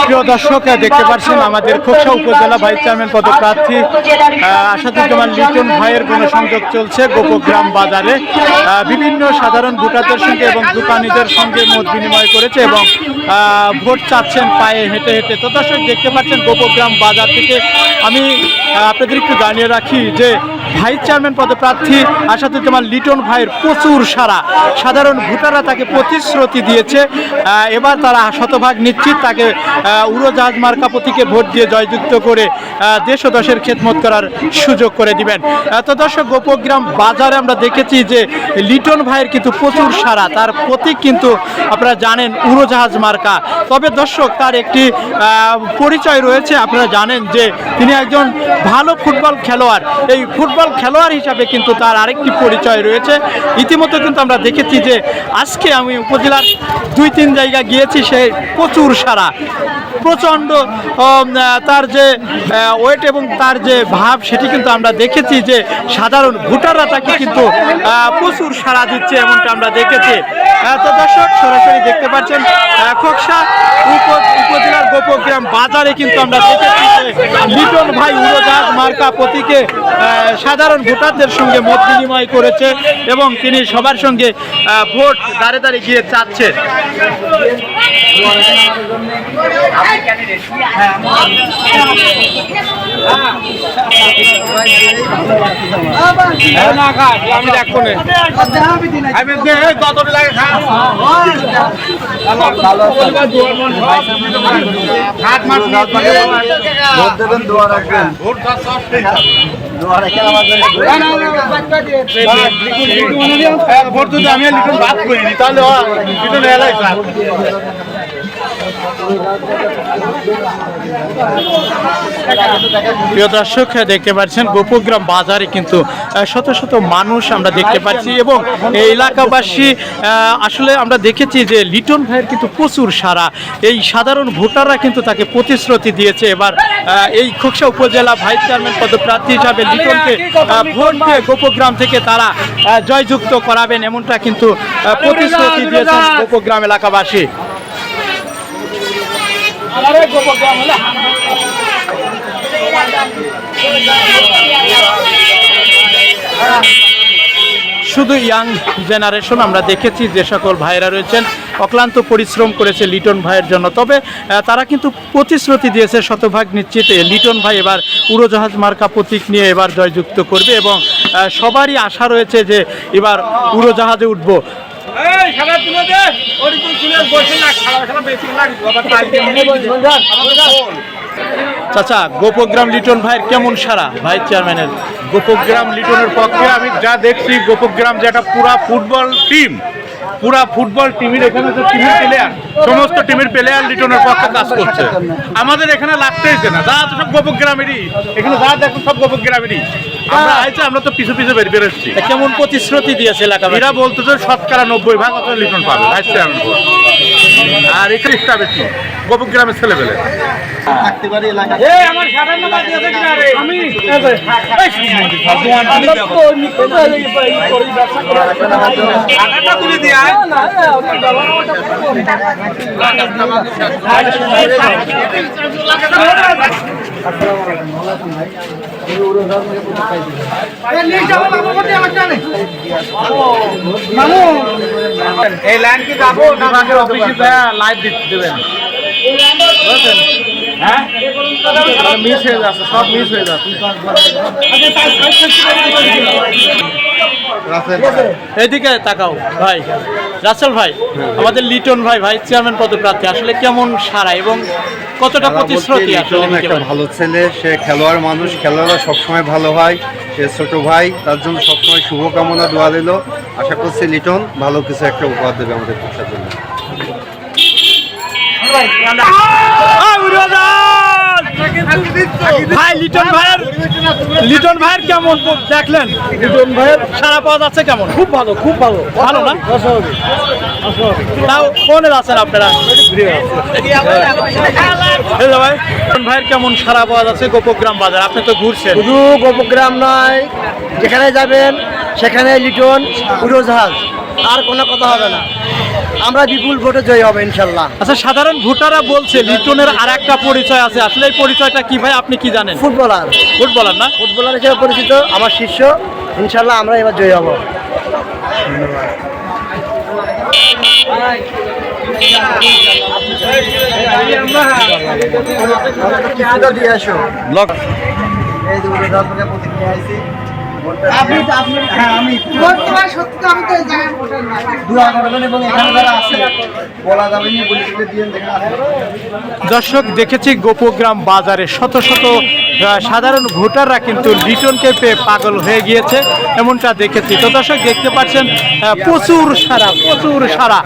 প্রিয় দর্শক, দেখতে পাচ্ছেন আমাদের খোকসা উপজেলা ভাইস চেয়ারম্যান পদপ্রার্থী আসাদুজ্জামান লিটন ভাইয়ের গণসংযোগ চলছে গোপগ্রাম বাজারে। বিভিন্ন সাধারণ ভোটারদের সঙ্গে এবং দোকানীদের সঙ্গে মত বিনিময় করেছে এবং ভোট চাচ্ছেন পায়ে হেঁটে হেঁটে। তো দর্শক, দেখতে পাচ্ছেন গোপগ্রাম বাজার থেকে আমি আপনাদের একটু জানিয়ে রাখি যে ভাইস চেয়ারম্যান পদপ্রার্থী আসাদুজ্জামান লিটন ভাইয়ের প্রচুর সাধারণ ভোটাররা তাকে প্রতিশ্রুতি দিয়েছে। এবার তারা শতভাগ নিশ্চিত তাকে উড়োজাহাজ মার্কা প্রতীকে ভোট দিয়ে জয়যুক্ত করে দেশ ও দশের খেদমত করার সুযোগ করে দিবেন। তো দর্শক, গোপগ্রাম বাজারে আমরা দেখেছি যে লিটন ভাইয়ের কিন্তু প্রচুর তার প্রতীক কিন্তু আপনারা জানেন উড়োজাহাজ মার্কা। তবে দর্শক, তার একটি পরিচয় রয়েছে। আপনারা জানেন যে তিনি একজন ভালো ফুটবল খেলোয়াড়। এই ফুটবল খেলোয়াড় হিসাবে কিন্তু তার আরেকটি পরিচয় রয়েছে। ইতিমধ্যে কিন্তু আমরা দেখেছি যে আজকে আমি উপজেলার 2-3 জায়গা গিয়েছি, সে প্রচুর প্রচণ্ড তার যে ওয়েট এবং তার যে ভাব সেটি কিন্তু আমরা দেখেছি যে সাধারণ ভোটাররা তাকে কিন্তু প্রচুর সাড়া দিচ্ছে এমনটা আমরা দেখেছি। তো দর্শক, সরাসরি দেখতে পাচ্ছেন খোকসা উপজেলার গোপগ্রাম বাজারে কিন্তু আমরা দেখেছি যে লিটন ভাই উড়োজাহাজ মার্কা প্রতীকে সাধারণ ভোটারদের সঙ্গে মত বিনিময় করেছে এবং তিনি সবার সঙ্গে ভোট দাঁড়ে দাঁড়িয়ে গিয়ে চাচ্ছেন। আমি দেখো ভোট যদি আমি লিটন বাদ করিনি তাহলে লিটন এলাই প্রিয় দর্শক, দেখতে পাচ্ছেন গোপগ্রাম বাজারে কিন্তু শত শত মানুষ আমরা দেখতে পাচ্ছি এবং এই এলাকাবাসী আসলে আমরা দেখেছি যে লিটন ভাইয়ের কিন্তু প্রচুর এই সাধারণ ভোটাররা কিন্তু তাকে প্রতিশ্রুতি দিয়েছে। এবার এই খোকসা উপজেলা ভাইস চেয়ারম্যান পদপ্রার্থী হিসাবে লিটনকে ভোট দিয়ে গোপগ্রাম থেকে তারা জয়যুক্ত করাবেন এমনটা কিন্তু প্রতিশ্রুতি দিয়েছেন গোপগ্রাম এলাকাবাসী। শুধু ইয়াং জেনারেশন আমরা দেখেছি যে সকল ভাইরা রয়েছেন অক্লান্ত পরিশ্রম করেছে লিটন ভাইয়ের জন্য। তবে তারা কিন্তু প্রতিশ্রুতি দিয়েছে শতভাগ নিশ্চিত লিটন ভাই এবার উড়োজাহাজ মার্কা প্রতীক নিয়ে এবার জয়যুক্ত করবে এবং সবারই আশা রয়েছে যে এবার উড়োজাহাজে উঠবো। চাচা, গোপগ্রাম লিটন ভাইয়ের কেমন ভাইস চেয়ারম্যানের? গোপগ্রাম লিটনের পক্ষে আমি যা দেখছি, গোপগ্রাম যে একটা পুরা ফুটবল টিমের এখানে যে টিমের প্লেয়ার, সমস্ত টিমের প্লেয়ার লিটনের পক্ষে কাজ করছে। আমাদের এখানে লাগতেইছে না, যা সব গোপগ্রামেরই, এখানে যা দেখুন সব গোপগ্রামেরই। আমরা আইছি, আমরা তো পিছু বেরোচ্ছি। কেমন প্রতিশ্রুতি দিয়েছে এলাকা? এরা বলতেছে 90% লিটন পাবে ভাইস চেয়ারম্যান, আর এখানে বেশি গোপগ্রামের ছেলেবেলে। এই লাইন কি যাবো অফিসে লাইভ দেবেন? হ্যাঁ, মিস হয়ে যাচ্ছে, সব মিস হয়ে যাচ্ছে। এদিকে তাকাও ভাই, রাসেল ভাই, আমাদের লিটন ভাই ভাইস চেয়ারম্যান পদপ্রার্থী, আসলে কেমন এবং কতটা প্রতিশ্রুতি? একটা ভালো ছেলে, সে খেলোয়াড় মানুষ, খেলোয়াড়রা সবসময় ভালো হয়। সে ছোট ভাই, তার জন্য সবসময় শুভকামনা দোয়া দিল। আশা করছি লিটন ভালো কিছু একটা উপহার দেবে আমাদের পক্ষের জন্য। ভাই, লিটন ভাইয়ের কেমন দেখলেন? লিটন ভাইয়ের সারা পাওয়া যাচ্ছে কেমন? খুব ভালো, খুব ভালো। ভালো না? তাও কোনে আছেন আপনারা? ভাই, লিটন ভাইয়ের কেমন সারা পাওয়া যাচ্ছে গোপগ্রাম বাজার? আপনি তো ঘুরছেন। শুধু গোপগ্রাম নয়, যেখানে যাবেন সেখানে লিটন উড়োজাহাজ, আর কোনো কথা হবে না। আমরা বিপুল ভোটে জয়ী হবে ইনশাল্লাহ। আচ্ছা, সাধারণ ভোটাররা বলছে লিটনের আর একটা পরিচয় আছে, আসলে এই পরিচয়টা কি ভাই, আপনি কি জানেন? ফুটবলার ফুটবলার না? ফুটবলার হিসেবে পরিচিত আমার শিষ্য, ইনশাল্লাহ আমরা এবার জয়ী হব। দিয়ে আসো ব্লক এই যে প্রতিক্রিয়া আইছি দর্শক, দেখেছি গোপগ্রাম বাজারে শত শত সাধারণ ভোটাররা কিন্তু লিটনকে পেয়ে পাগল হয়ে গিয়েছে, এমনটা দেখেছি। তো দর্শক দেখতে পাচ্ছেন প্রচুর সারা